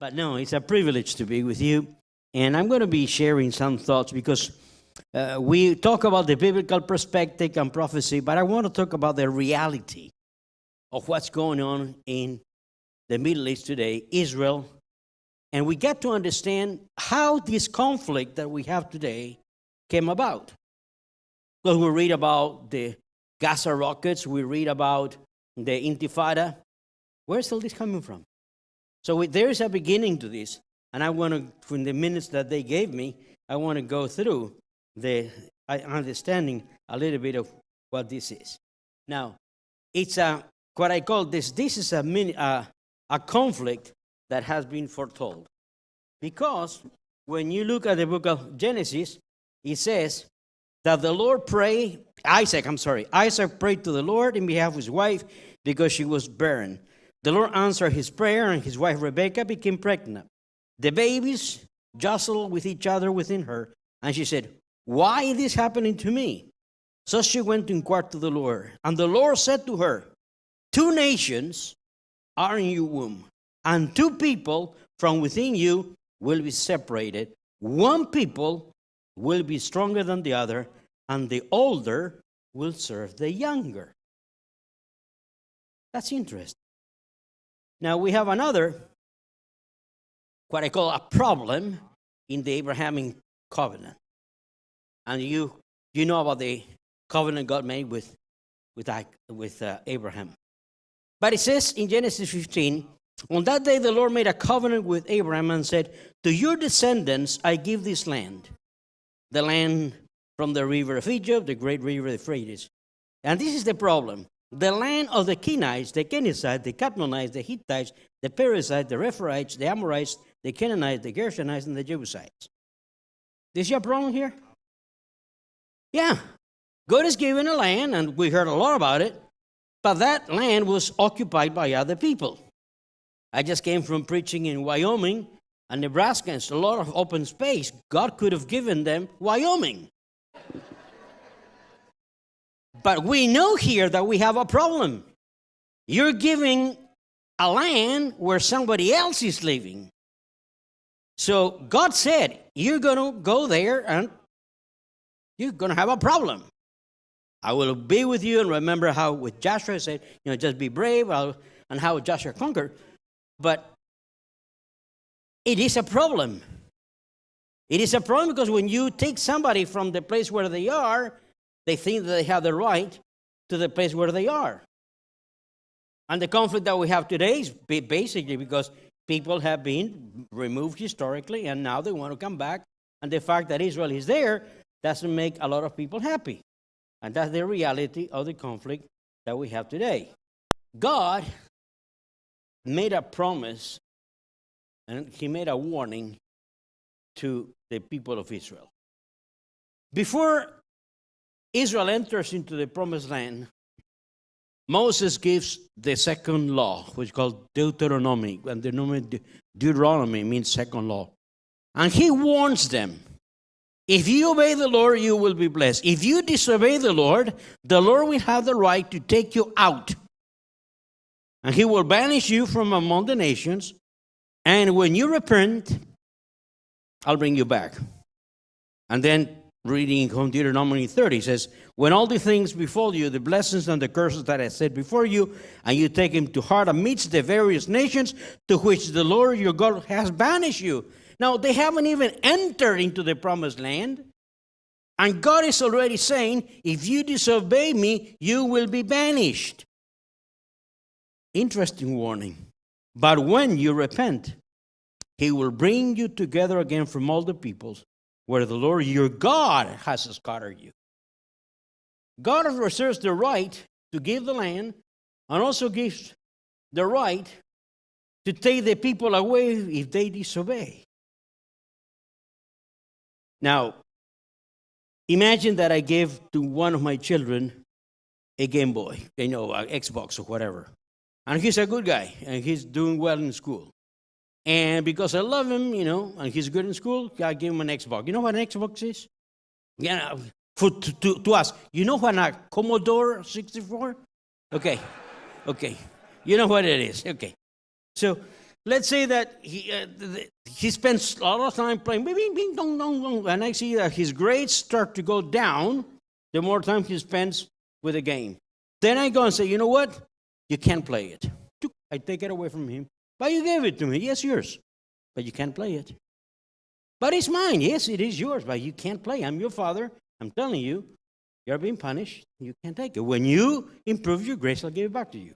But no, it's a privilege to be with you. And I'm going to be sharing some thoughts because we talk about the biblical perspective and prophecy, but I want to talk about the reality of what's going on in the Middle East today, Israel. And we get to understand how this conflict that we have today came about. Because we read about the Gaza rockets, we read about the Intifada. Where's all this coming from? So there is a beginning to this. And I want to, from the minutes that they gave me, I want to go through the understanding a little bit of what this is. Now, it's what I call this. This is a conflict that has been foretold, because when you look at the book of Genesis, it says that the Lord prayed. Isaac prayed to the Lord in behalf of his wife because she was barren. The Lord answered his prayer, and his wife Rebekah became pregnant. The babies jostled with each other within her, and she said, "Why is this happening to me?" So she went to inquire to the Lord. And the Lord said to her, "Two nations are in your womb, and two people from within you will be separated. One people will be stronger than the other, and the older will serve the younger." That's interesting. Now we have another, what I call a problem in the Abrahamic covenant. And you know about the covenant God made with Abraham. But it says in Genesis 15, "On that day the Lord made a covenant with Abraham and said, 'To your descendants I give this land, the land from the river of Egypt, the great river Euphrates.'" And this is the problem. The land of the Kenites, the Kenizzites, the Cadmonites, the Hittites, the Perizzites, the Rephaites, the Amorites, the Canaanites, the Gershonites, and the Jebusites. Is there a problem here? Yeah. God is given a land, and we heard a lot about it, but that land was occupied by other people. I just came from preaching in Wyoming and Nebraska, and it's a lot of open space. God could have given them Wyoming. But we know here that we have a problem. You're giving a land where somebody else is living. So God said, you're going to go there and you're going to have a problem. I will be with you. And remember how with Joshua said, just be brave, and how Joshua conquered. But it is a problem. It is a problem because when you take somebody from the place where they are, they think that they have the right to the place where they are. And the conflict that we have today is basically because people have been removed historically, and now they want to come back. And the fact that Israel is there doesn't make a lot of people happy. And that's the reality of the conflict that we have today. God made a promise, and he made a warning to the people of Israel. Before Israel enters into the promised land, Moses gives the second law, which is called Deuteronomy. And Deuteronomy means second law. And he warns them, if you obey the Lord, you will be blessed. If you disobey the Lord will have the right to take you out. And he will banish you from among the nations. And when you repent, I'll bring you back. And then reading from Deuteronomy 30 says, when all the things befall you, the blessings and the curses that I said before you, and you take them to heart amidst the various nations to which the Lord your God has banished you. Now, they haven't even entered into the promised land. And God is already saying, if you disobey me, you will be banished. Interesting warning. But when you repent, he will bring you together again from all the peoples where the Lord your God has scattered you. God reserves the right to give the land, and also gives the right to take the people away if they disobey. Now, imagine that I give to one of my children a Game Boy, an Xbox or whatever. And he's a good guy, and he's doing well in school. And because I love him, and he's good in school, I give him an Xbox. You know what an Xbox is? Yeah, to us. You know what a Commodore 64? Okay. You know what it is. Okay. So let's say that he spends a lot of time playing, bing, bing, dong, dong, dong, and I see that his grades start to go down the more time he spends with the game. Then I go and say, you know what? You can't play it. I take it away from him. But you gave it to me. Yes, yours. But you can't play it. But it's mine. Yes, it is yours, but you can't play. I'm your father. I'm telling you, you're being punished. You can't take it. When you improve your grades, I'll give it back to you.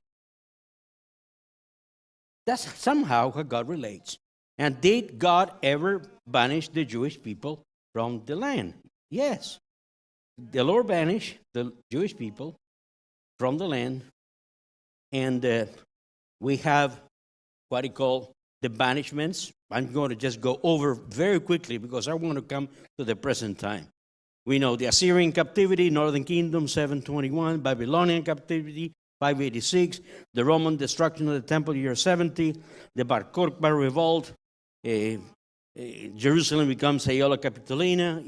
That's somehow how God relates. And did God ever banish the Jewish people from the land? Yes. The Lord banished the Jewish people from the land. And we have what he called the banishments. I'm going to just go over very quickly because I want to come to the present time. We know the Assyrian captivity, Northern Kingdom, 721, Babylonian captivity, 586, the Roman destruction of the temple, year 70, the Bar Kokhba revolt, Jerusalem becomes Aeola Capitolina,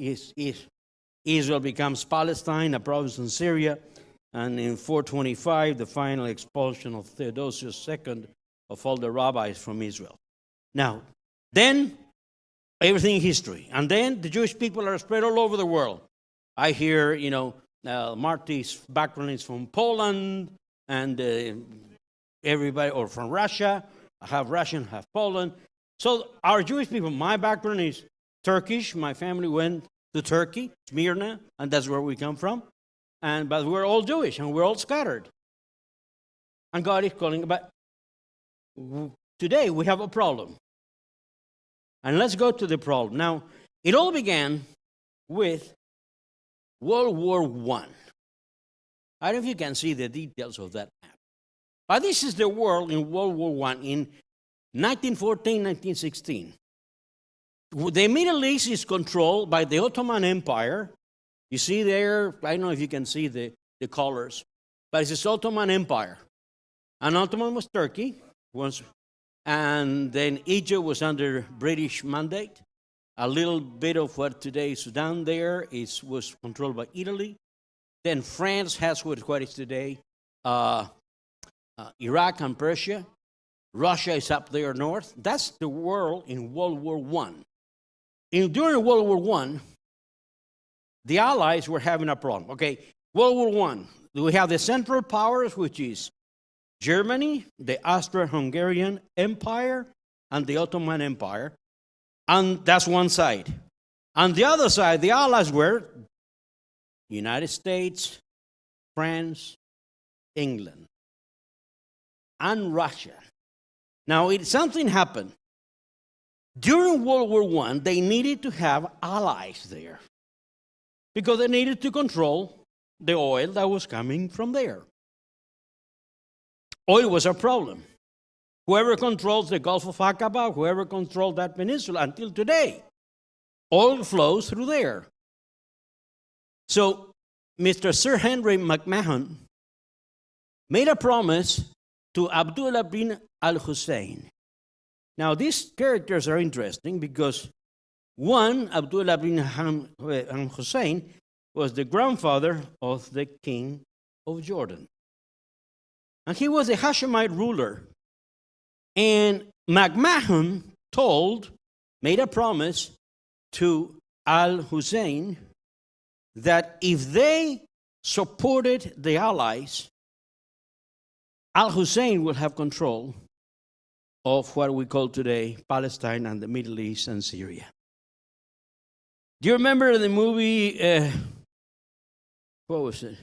Israel becomes Palestine, a province in Syria, and in 425, the final expulsion of Theodosius II of all the rabbis from Israel. Now, then, everything history. And then the Jewish people are spread all over the world. I hear, Marty's background is from Poland, and everybody, or from Russia. I have Russian, have Poland. So our Jewish people, my background is Turkish. My family went to Turkey, Smyrna, and that's where we come from. But we're all Jewish, and we're all scattered. And God is calling. But today we have a problem. And let's go to the problem. Now, it all began with World War I. I don't know if you can see the details of that map. But this is the world in World War I in 1914, 1916. The Middle East is controlled by the Ottoman Empire. You see there, I don't know if you can see the colors, but it's the Ottoman Empire. And Ottoman was Turkey, and then Egypt was under British mandate. A little bit of what today is Sudan there was controlled by Italy. Then France has what is today Iraq and Persia. Russia is up there north. That's the world in World War I. During World War I, the Allies were having a problem. Okay, World War I, we have the Central Powers, which is Germany, the Austro-Hungarian Empire, and the Ottoman Empire. And that's one side. On the other side, the Allies were United States, France, England, and Russia. Now, something happened. During World War I, they needed to have allies there because they needed to control the oil that was coming from there. Oil was a problem. Whoever controls the Gulf of Aqaba, whoever controlled that peninsula until today, oil flows through there. So Mr. Sir Henry McMahon made a promise to Abdullah bin al-Hussein. Now, these characters are interesting because one, Abdullah bin al-Hussein, was the grandfather of the king of Jordan. And he was a Hashemite ruler. And McMahon made a promise to al-Hussein that if they supported the Allies, al-Hussein will have control of what we call today Palestine and the Middle East and Syria. Do you remember the movie, what was it?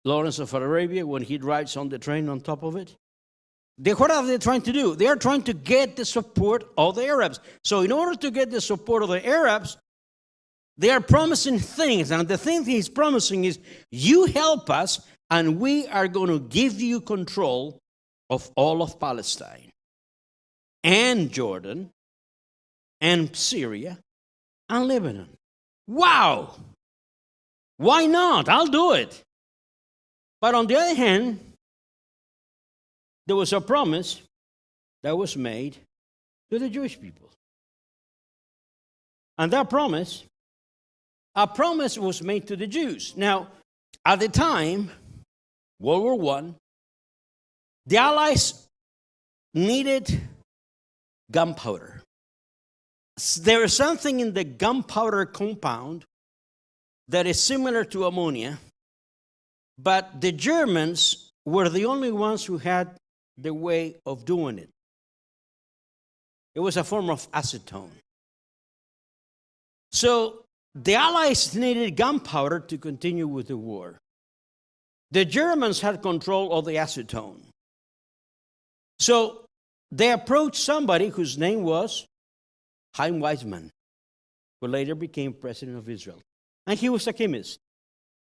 Lawrence of Arabia, when he rides on the train on top of it? What are they trying to do? They are trying to get the support of the Arabs. So in order to get the support of the Arabs, they are promising things. And the thing he's promising is, you help us, and we are going to give you control of all of Palestine and Jordan and Syria and Lebanon. Wow! Why not? I'll do it. But on the other hand, there was a promise that was made to the Jewish people. And that promise, a promise was made to the Jews. Now, at the time, World War I, the Allies needed gunpowder. There is something in the gunpowder compound that is similar to ammonia, but the Germans were the only ones who had the way of doing it. It was a form of acetone. So the Allies needed gunpowder to continue with the war. The Germans had control of the acetone. So they approached somebody whose name was Chaim Weizmann, who later became president of Israel. And he was a chemist.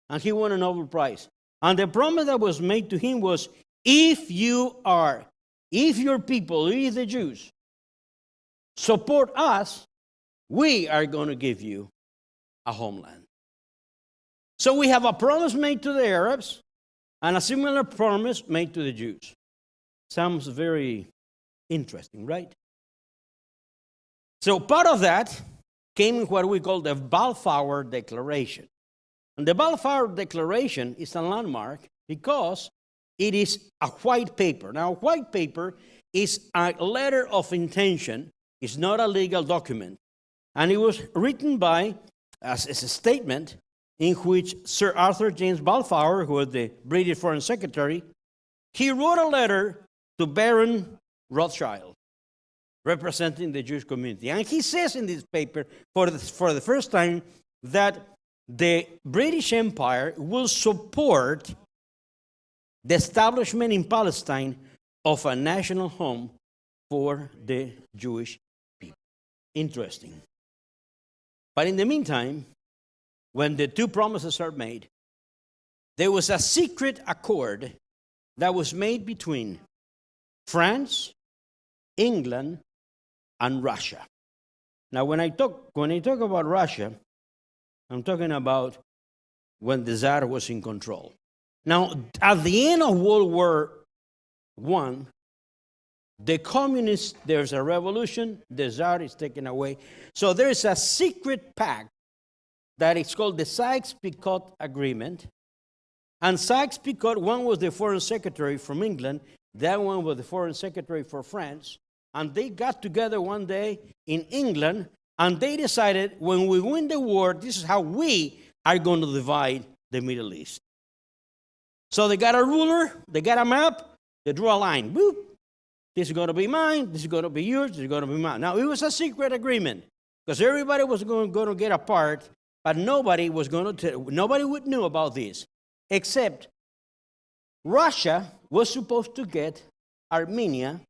And he won a Nobel Prize. And the promise that was made to him was, if your people, if the Jews, support us, we are going to give you a homeland. So we have a promise made to the Arabs and a similar promise made to the Jews. Sounds very interesting, right? So part of that came in what we call the Balfour Declaration. And the Balfour Declaration is a landmark because it is a white paper. Now, a white paper is a letter of intention. It's not a legal document. And it was written by, as a statement, in which Sir Arthur James Balfour, who was the British Foreign Secretary, he wrote a letter to Baron Rothschild, representing the Jewish community. And he says in this paper, for the first time, that the British Empire will support the establishment in Palestine of a national home for the Jewish people. Interesting. But in the meantime, when the two promises are made, there was a secret accord that was made between France, England, and Russia. Now, when I talk about Russia, I'm talking about when the Tsar was in control. Now, at the end of World War I, the communists, there's a revolution, the Tsar is taken away. So there is a secret pact that is called the Sykes-Picot Agreement. And Sykes-Picot, one was the foreign secretary from England, that one was the foreign secretary for France. And they got together one day in England, and they decided, when we win the war, this is how we are going to divide the Middle East. So they got a ruler, they got a map, they drew a line. Boop. This is going to be mine, this is going to be yours, this is going to be mine. Now, it was a secret agreement, because everybody was going to get a part, but nobody would know about this, except Russia was supposed to get Armenia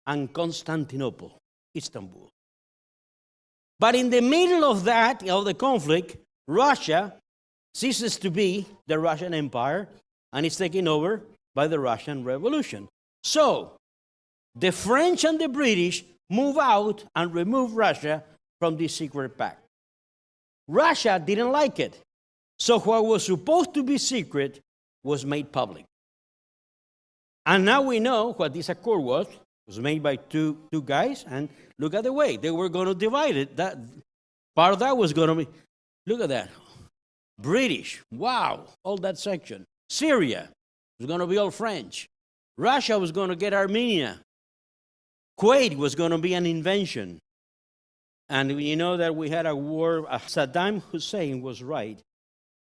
and Constantinople, Istanbul. But in the middle of that, of the conflict, Russia ceases to be the Russian Empire, and it's taken over by the Russian Revolution. So, the French and the British move out and remove Russia from this secret pact. Russia didn't like it. So what was supposed to be secret was made public. And now we know what this accord was. It was made by two guys, and look at the way they were going to divide it. That part of that was going to be, look at that. British, wow, all that section. Syria was going to be all French. Russia was going to get Armenia. Kuwait was going to be an invention. And you know that we had a war. Saddam Hussein was right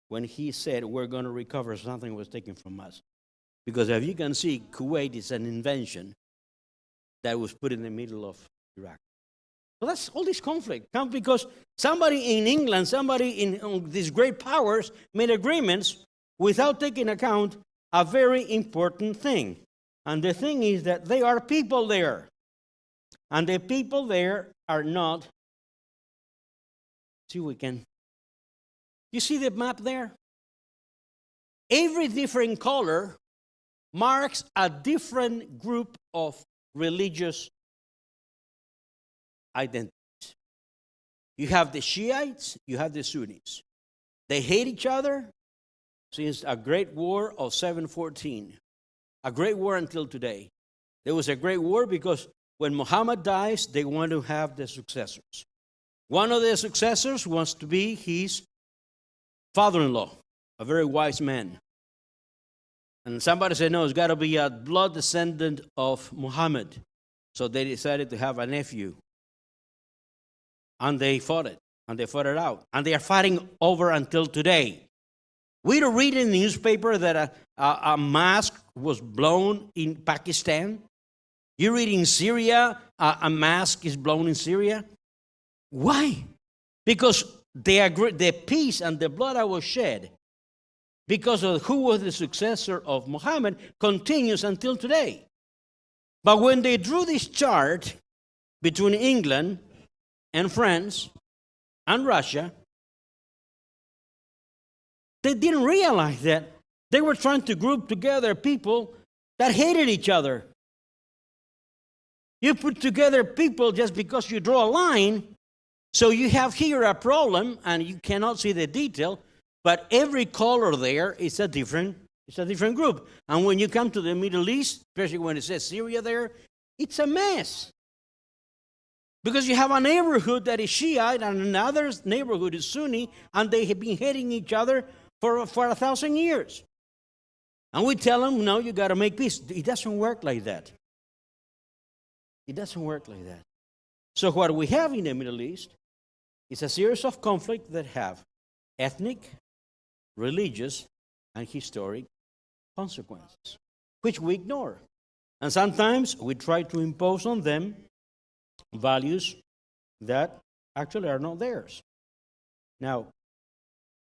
when he said we're going to recover something that was taken from us. Because as you can see, Kuwait is an invention that was put in the middle of Iraq. So that's all this conflict comes because somebody in England, somebody in these great powers made agreements without taking account a very important thing. And the thing is that there are people there. And the people there are not, see, we can, you see the map there? Every different color marks a different group of religious identities. You have the Shiites, you have the Sunnis. They hate each other since a great war of 714. A great war until today. There was a great war because when Muhammad dies, they want to have the successors. One of the successors wants to be his father-in-law, a very wise man. And somebody said, no, it's got to be a blood descendant of Muhammad. So they decided to have a nephew. And they fought it. And they fought it out. And they are fighting over until today. We don't read in the newspaper that a mosque was blown in Pakistan. You read in Syria, a mosque is blown in Syria. Why? Because the peace and the blood that was shed because of who was the successor of Muhammad continues until today. But when they drew this chart between England and France and Russia, they didn't realize that they were trying to group together people that hated each other. You put together people just because you draw a line, so you have here a problem, and you cannot see the detail, but every color there is a different group. And when you come to the Middle East, especially when it says Syria there, it's a mess. Because you have a neighborhood that is Shiite and another neighborhood is Sunni, and they have been hating each other for 1,000 years. And we tell them, no, you got to make peace. It doesn't work like that. It doesn't work like that. So what we have in the Middle East is a series of conflicts that have ethnic, religious, and historic consequences, which we ignore. And sometimes we try to impose on them values that actually are not theirs. Now,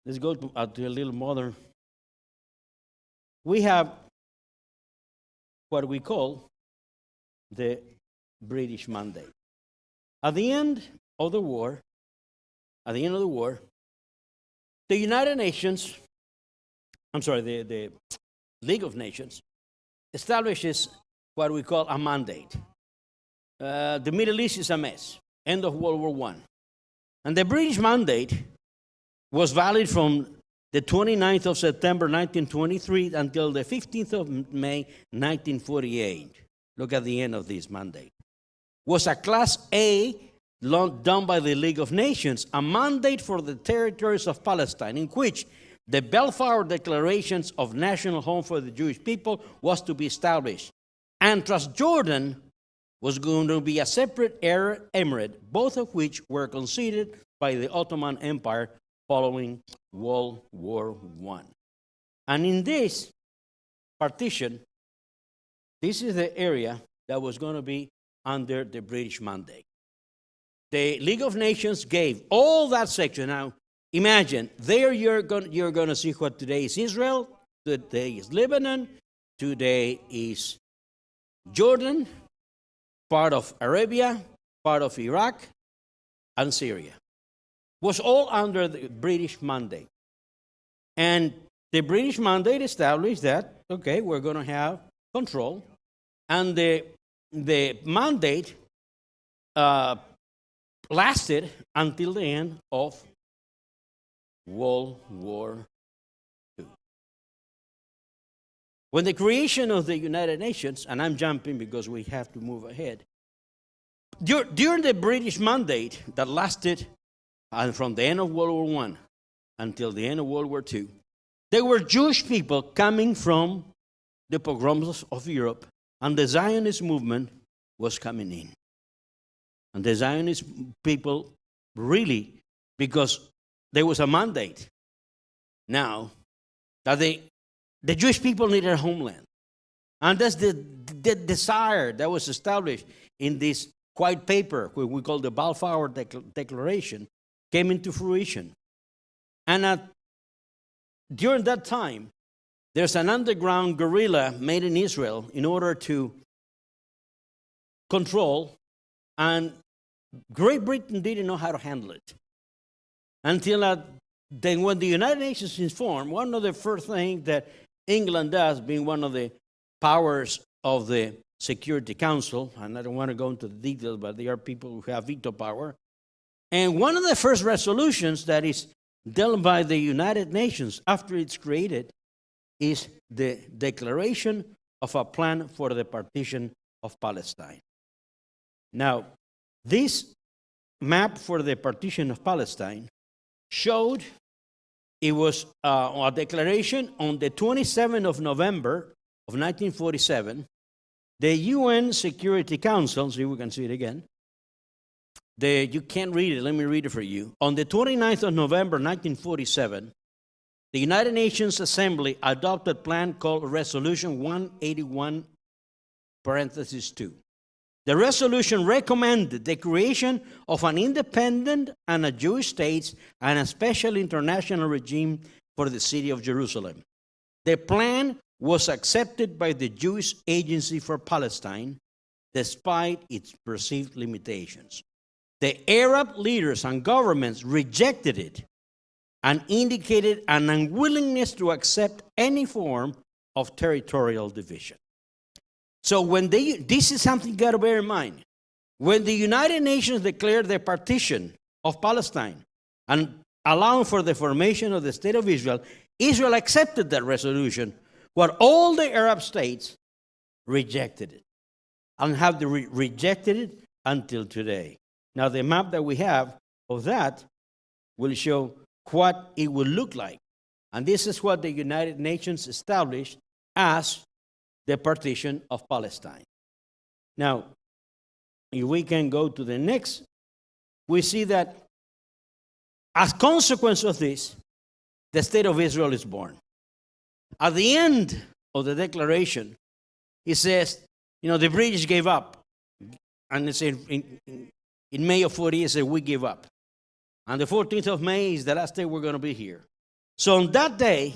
let's go to a little modern. We have what we call the British Mandate. At the end of the war, the United Nations, the League of Nations, establishes what we call a mandate. The Middle East is a mess. End of World War I. And the British Mandate was valid from the 29th of September 1923 until the 15th of May 1948. Look at the end of this mandate. Was a Class A done by the League of Nations, a mandate for the territories of Palestine, in which the Balfour Declarations of National Home for the Jewish People was to be established. And Transjordan was going to be a separate Arab emirate, both of which were conceded by the Ottoman Empire following World War I. And in this partition, this is the area that was going to be under the British Mandate. The League of Nations gave all that section. Now, imagine, there you're going to see what today is Israel, today is Lebanon, today is Jordan, part of Arabia, part of Iraq, and Syria. Was all under the British Mandate. And the British Mandate established that, okay, we're going to have control. And the mandate lasted until the end of World War II. When the creation of the United Nations, and I'm jumping because we have to move ahead, during the British Mandate that lasted from the end of World War I until the end of World War II, there were Jewish people coming from the pogroms of Europe, and the Zionist movement was coming in. And the Zionist people really, because there was a mandate now that the Jewish people needed a homeland. And that's the desire that was established in this white paper, which we call the Balfour Declaration, came into fruition. And during that time, there's an underground guerrilla made in Israel in order to control, and Great Britain didn't know how to handle it. Until then, when the United Nations is formed, one of the first things that England does, being one of the powers of the Security Council, and I don't want to go into the details, but there are people who have veto power, and one of the first resolutions that is dealt by the United Nations after it's created is the declaration of a plan for the partition of Palestine. Now, this map for the partition of Palestine showed it was a declaration on the 27th of November of 1947, The UN Security Council, see if we can see it again. You can't read it, let me read it for you. On the 29th of November, 1947, the United Nations Assembly adopted a plan called Resolution 181, parenthesis 2. The resolution recommended the creation of an independent and a Jewish state and a special international regime for the city of Jerusalem. The plan was accepted by the Jewish Agency for Palestine, despite its perceived limitations. The Arab leaders and governments rejected it and indicated an unwillingness to accept any form of territorial division. So this is something you got to bear in mind. When the United Nations declared the partition of Palestine and allowing for the formation of the State of Israel, Israel accepted that resolution, while all the Arab states rejected it and have rejected it until today. Now, the map that we have of that will show what it will look like. And this is what the United Nations established as the partition of Palestine. Now, if we can go to the next, we see that as consequence of this, the State of Israel is born. At the end of the declaration, it says, the British gave up. And it said, in May of 48, it said, we give up. And the 14th of May is the last day we're going to be here. So on that day,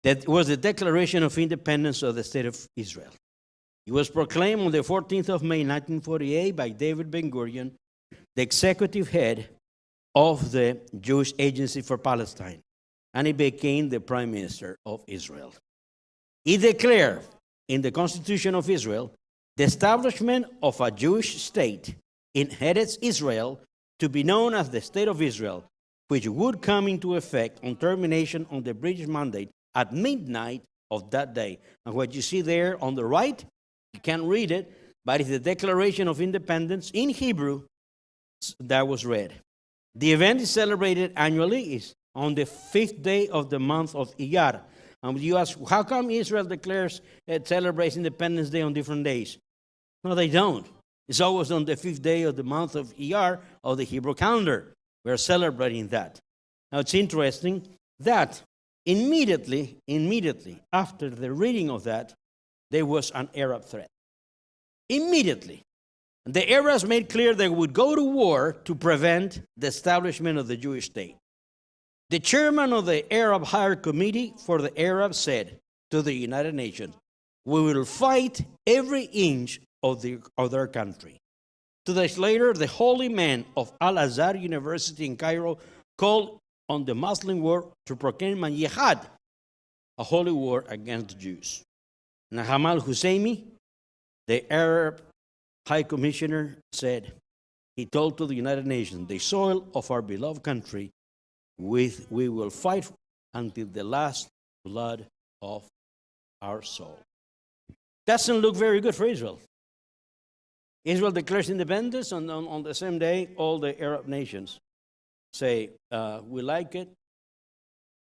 that was the Declaration of Independence of the State of Israel. It was proclaimed on the 14th of May, 1948, by David Ben-Gurion, the executive head of the Jewish Agency for Palestine, and he became the Prime Minister of Israel. He declared in the Constitution of Israel the establishment of a Jewish state in Eretz Israel to be known as the State of Israel, which would come into effect on termination of the British mandate at midnight of that day. And what you see there on the right, you can't read it, but it's the Declaration of Independence in Hebrew that was read. The event is celebrated annually. It's on the 5th day of the month of Iyar. And you ask, how come Israel celebrates Independence Day on different days? No, they don't. It's always on the 5th day of the month of Iyar of the Hebrew calendar. We're celebrating that. Now, it's interesting that immediately after the reading of that, there was an Arab threat. Immediately. The Arabs made clear they would go to war to prevent the establishment of the Jewish state. The chairman of the Arab Higher Committee for the Arabs said to the United Nations, we will fight every inch of their country. 2 days later, the holy man of Al-Azhar University in Cairo called on the Muslim world to proclaim a jihad, a holy war against the Jews. Nahamal Husseini, the Arab High Commissioner, said, he told to the United Nations, the soil of our beloved country, we will fight until the last blood of our soul. Doesn't look very good for Israel. Israel declares independence, and on the same day, all the Arab nations say, we like it.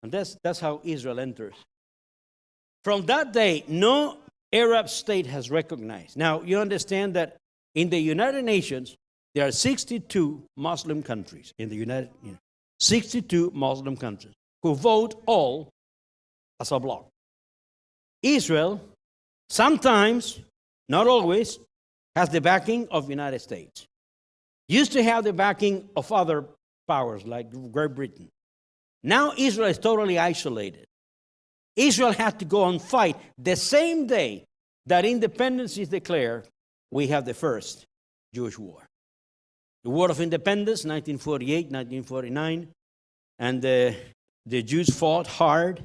And that's how Israel enters. From that day, no Arab state has recognized. Now, you understand that in the United Nations, there are 62 Muslim countries in the United Nations. 62 Muslim countries who vote all as a bloc. Israel, sometimes, not always, has the backing of the United States. Used to have the backing of other powers like Great Britain. Now Israel is totally isolated. Israel had to go and fight. The same day that independence is declared, we have the first Jewish war. The War of Independence, 1948, 1949, and the Jews fought hard,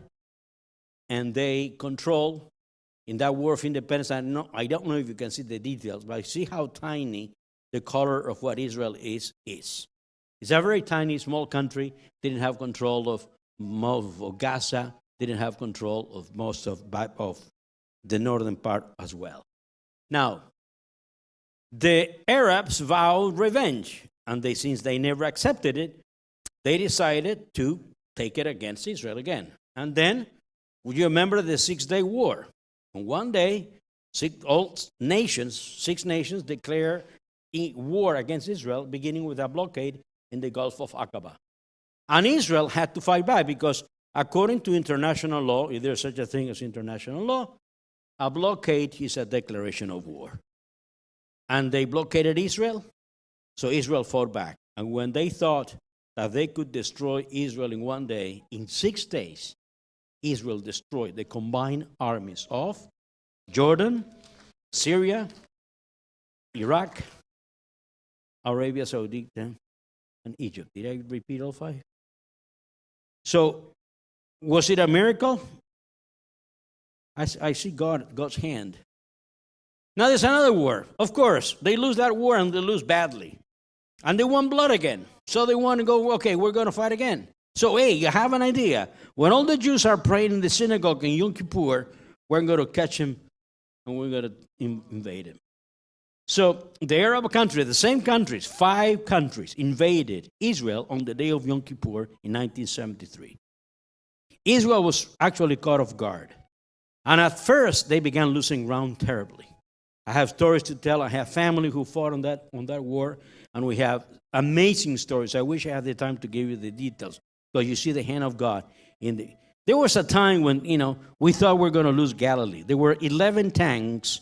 and they controlled in that War of Independence. I don't know if you can see the details, but see how tiny the color of what Israel is. It's a very tiny, small country. Didn't have control of most of Gaza. Didn't have control of most of the northern part as well. Now, the Arabs vowed revenge, and since they never accepted it, they decided to take it against Israel again. And then, would you remember the 6-day war? On one day, Six nations declare war against Israel, beginning with a blockade in the Gulf of Aqaba. And Israel had to fight back because according to international law, if there's such a thing as international law, a blockade is a declaration of war. And they blockaded Israel, so Israel fought back. And when they thought that they could destroy Israel in one day, in 6 days, Israel destroyed the combined armies of Jordan, Syria, Iraq, Arabia Saudi, and Egypt. Did I repeat all 5? So, was it a miracle? I see God's hand. Now there's another war. Of course, they lose that war and they lose badly. And they want blood again. So they want to go, okay, we're going to fight again. So, hey, you have an idea. When all the Jews are praying in the synagogue in Yom Kippur, we're going to catch him and we're going to invade him. So the Arab country, the same countries, 5 countries invaded Israel on the day of Yom Kippur in 1973. Israel was actually caught off guard. And at first, they began losing ground terribly. I have stories to tell. I have family who fought on that war, and we have amazing stories. I wish I had the time to give you the details, because you see the hand of God in the. There was a time when we thought we were going to lose Galilee. There were 11 tanks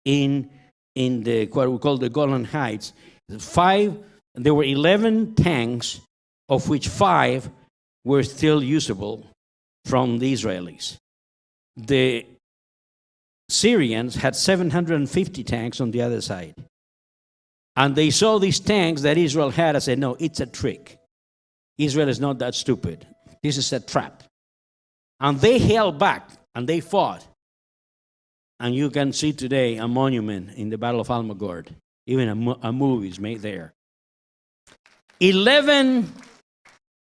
in the what we call the Golan Heights. There were 11 tanks, of which 5 were still usable from the Israelis. The Syrians had 750 tanks on the other side. And they saw these tanks that Israel had and said, no, it's a trick. Israel is not that stupid. This is a trap. And they held back and they fought. And you can see today a monument in the Battle of Almagord. Even a movie is made there. 11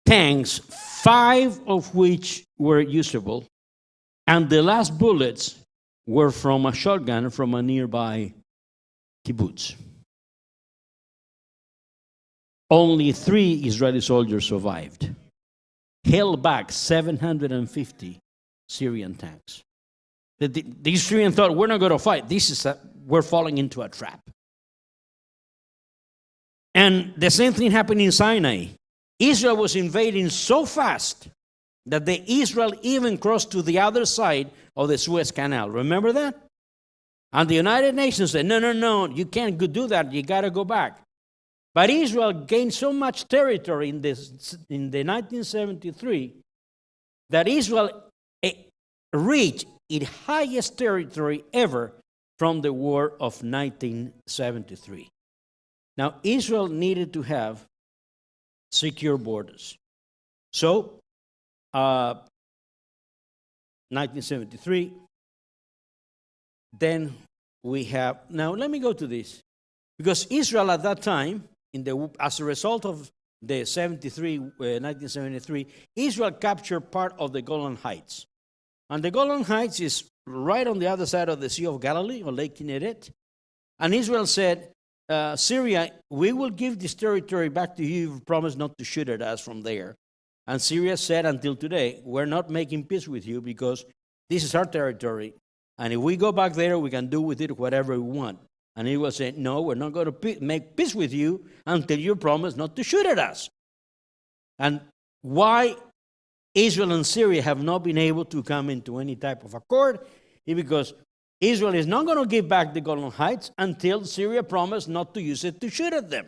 tanks, 5 of which were usable. And the last bullets were from a shotgun from a nearby kibbutz. Only 3 Israeli soldiers survived. Held back 750 Syrian tanks. The Syrians thought, we're not going to fight. We're falling into a trap. And the same thing happened in Sinai. Israel was invading so fast that Israel even crossed to the other side of the Suez Canal. Remember that? And the United Nations said, no, you can't do that. You got to go back. But Israel gained so much territory in the 1973 that Israel reached its highest territory ever from the war of 1973. Now, Israel needed to have secure borders. So, 1973, then we have, now let me go to this. Because Israel at that time, as a result of the 1973, Israel captured part of the Golan Heights. And the Golan Heights is right on the other side of the Sea of Galilee, or Lake Kinneret. And Israel said, Syria, we will give this territory back to you if you promise not to shoot at us from there. And Syria said until today, we're not making peace with you because this is our territory. And if we go back there, we can do with it whatever we want. And he was saying, no, we're not going to make peace with you until you promise not to shoot at us. And why Israel and Syria have not been able to come into any type of accord is because Israel is not going to give back the Golan Heights until Syria promised not to use it to shoot at them.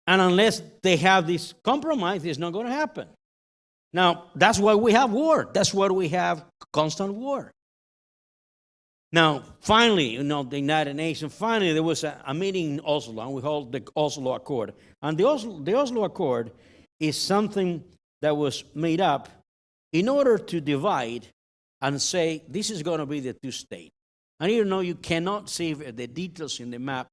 And unless they have this compromise, it's not going to happen. Now, that's why we have war. That's why we have constant war. Now, finally, the United Nations, there was a meeting in Oslo, and we called the Oslo Accord. And the Oslo Accord is something that was made up in order to divide and say, this is going to be the 2-state. And even though you cannot see the details in the map,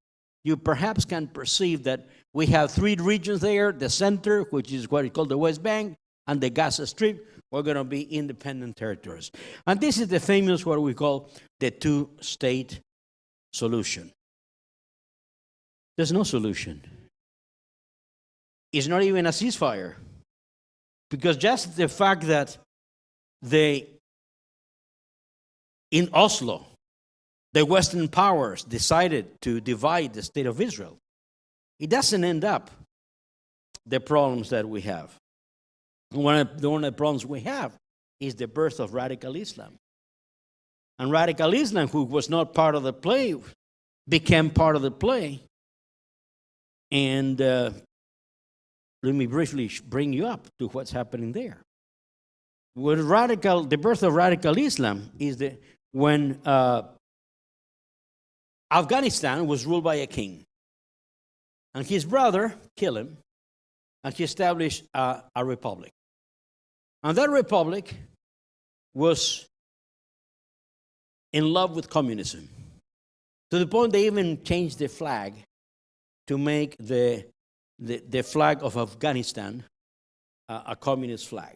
you perhaps can perceive that we have 3 regions there, the center, which is what is called the West Bank, and the Gaza Strip, we're going to be independent territories. And this is the famous, what we call the 2-state solution. There's no solution. It's not even a ceasefire. Because just the fact that in Oslo, the Western powers decided to divide the state of Israel, it doesn't end up the problems that we have. One of the problems we have is the birth of radical Islam. And radical Islam, who was not part of the play, became part of the play. And let me briefly bring you up to what's happening there. The birth of radical Islam is when Afghanistan was ruled by a king. And his brother killed him, and he established a republic. And that republic was in love with communism, to the point they even changed the flag to make the flag of Afghanistan a communist flag.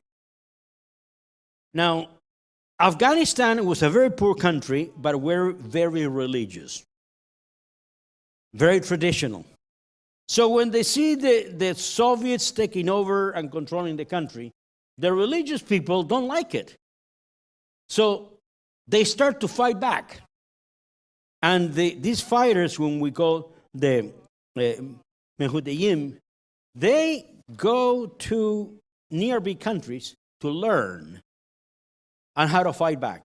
Now, Afghanistan was a very poor country, but we're very religious, very traditional. So when they see the Soviets taking over and controlling the country, the religious people don't like it. So they start to fight back. And these fighters, whom we call the Mehudiyim, they go to nearby countries to learn on how to fight back.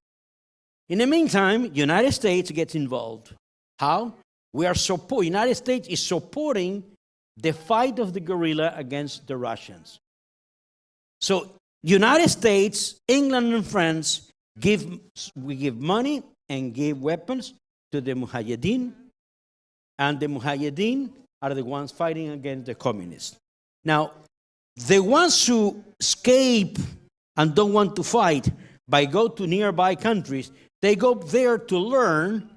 In the meantime, United States gets involved. How? United States is supporting the fight of the guerrilla against the Russians. So United States, England, and France we give money and give weapons to the Mujahideen, and the Mujahideen are the ones fighting against the communists. Now, the ones who escape and don't want to fight go to nearby countries, they go there to learn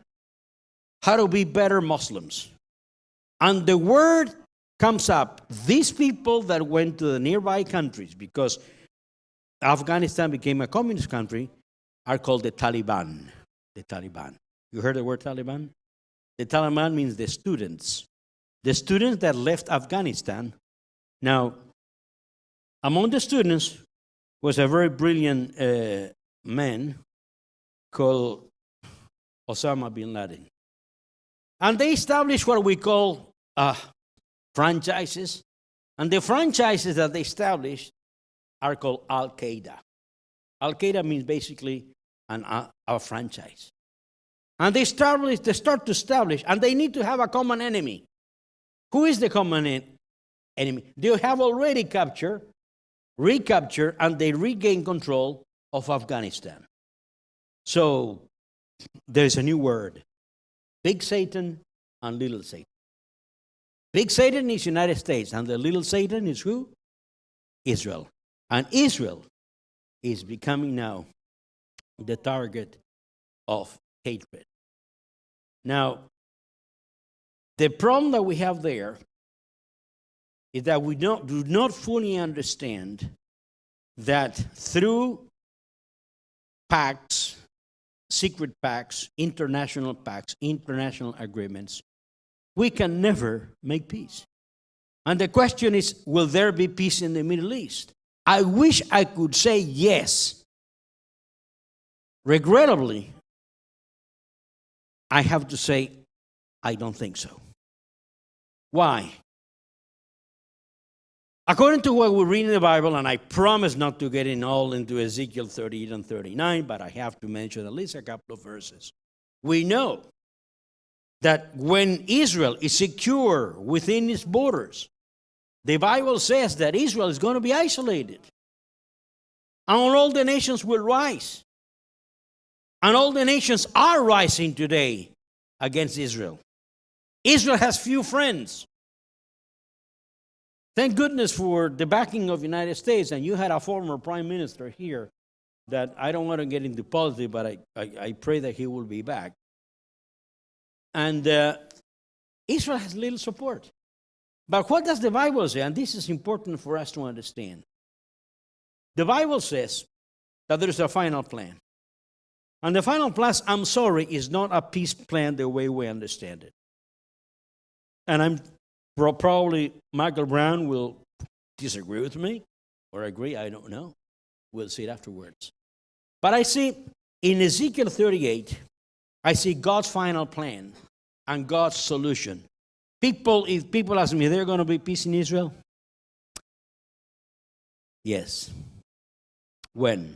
how to be better Muslims. And the word comes up, these people that went to the nearby countries, because Afghanistan became a communist country, are called the Taliban. The Taliban. You heard the word Taliban? The Taliban means the students. The students that left Afghanistan. Now, among the students was a very brilliant man called Osama bin Laden. And they established what we call franchises. And the franchises that they established are called Al-Qaeda. Al-Qaeda means basically a franchise. And they start to establish, and they need to have a common enemy. Who is the common enemy? They have already recaptured, and they regain control of Afghanistan. So there's a new word. Big Satan and little Satan. Big Satan is United States, and the little Satan is who? Israel. And Israel is becoming now the target of hatred. Now, the problem that we have there is that we do not fully understand that through pacts, secret pacts, international agreements, we can never make peace. And the question is, will there be peace in the Middle East? I wish I could say yes. Regrettably, I have to say, I don't think so. Why? According to what we read in the Bible, and I promise not to get into Ezekiel 38 and 39, but I have to mention at least a couple of verses. We know that when Israel is secure within its borders, the Bible says that Israel is going to be isolated. And all the nations will rise. And all the nations are rising today against Israel. Israel has few friends. Thank goodness for the backing of the United States. And you had a former prime minister here that I don't want to get into politics, but I pray that he will be back. And Israel has little support. But what does the Bible say? And this is important for us to understand. The Bible says that there is a final plan. And the final plan, I'm sorry, is not a peace plan the way we understand it. And probably Michael Brown will disagree with me or agree, I don't know. We'll see it afterwards. But I see in Ezekiel 38, I see God's final plan and God's solution. If people ask me, is there going to be peace in Israel? Yes. When?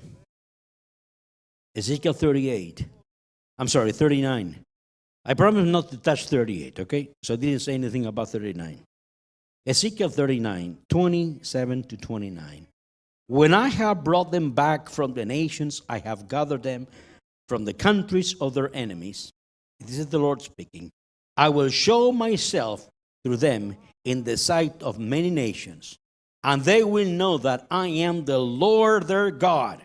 Ezekiel 39. I promise not to touch 38, okay? So I didn't say anything about 39. Ezekiel 39, 27 to 29. When I have brought them back from the nations, I have gathered them from the countries of their enemies. This is the Lord speaking. I will show myself through them in the sight of many nations, and they will know that I am the Lord their God.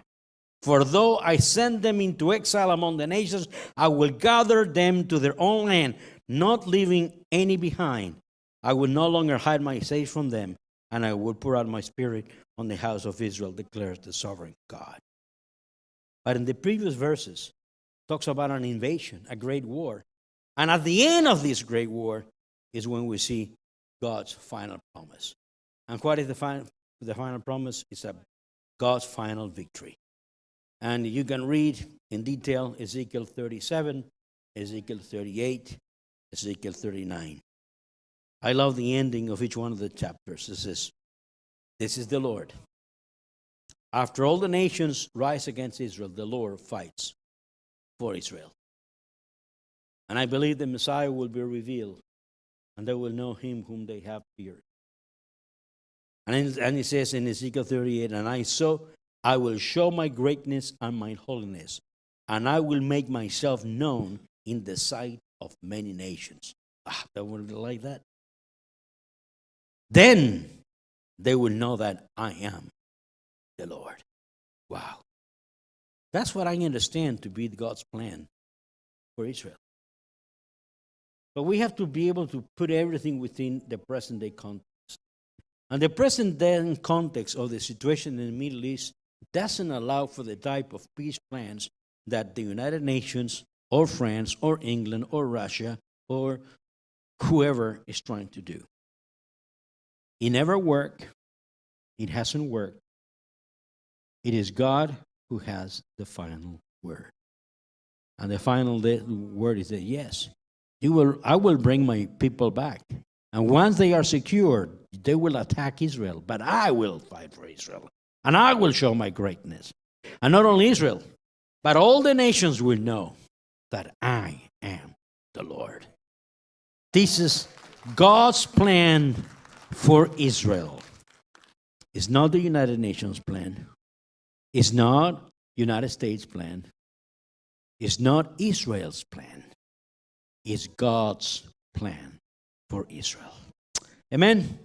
For though I send them into exile among the nations, I will gather them to their own land, not leaving any behind. I will no longer hide my face from them, and I will pour out my spirit on the house of Israel, declares the sovereign God. But in the previous verses, it talks about an invasion, a great war. And at the end of this great war is when we see God's final promise. And what is the final promise? It's God's final victory. And you can read in detail Ezekiel 37, Ezekiel 38, Ezekiel 39. I love the ending of each one of the chapters. It says, this is the Lord. After all the nations rise against Israel, the Lord fights for Israel. And I believe the Messiah will be revealed, and they will know him whom they have feared. And it says in Ezekiel 38, and I will show my greatness and my holiness, and I will make myself known in the sight of many nations. They would like that. Then they will know that I am the Lord. Wow. That's what I understand to be God's plan for Israel. But we have to be able to put everything within the present-day context. And the present-day context of the situation in the Middle East doesn't allow for the type of peace plans that the United Nations or France or England or Russia or whoever is trying to do. It never worked. It hasn't worked. It is God who has the final word. And the final word is that, yes, I will bring my people back. And once they are secured, they will attack Israel. But I will fight for Israel. And I will show my greatness. And not only Israel, but all the nations will know that I am the Lord. This is God's plan for Israel. It's not the United Nations plan. It's not United States plan. It's not Israel's plan. It's God's plan for Israel. Amen.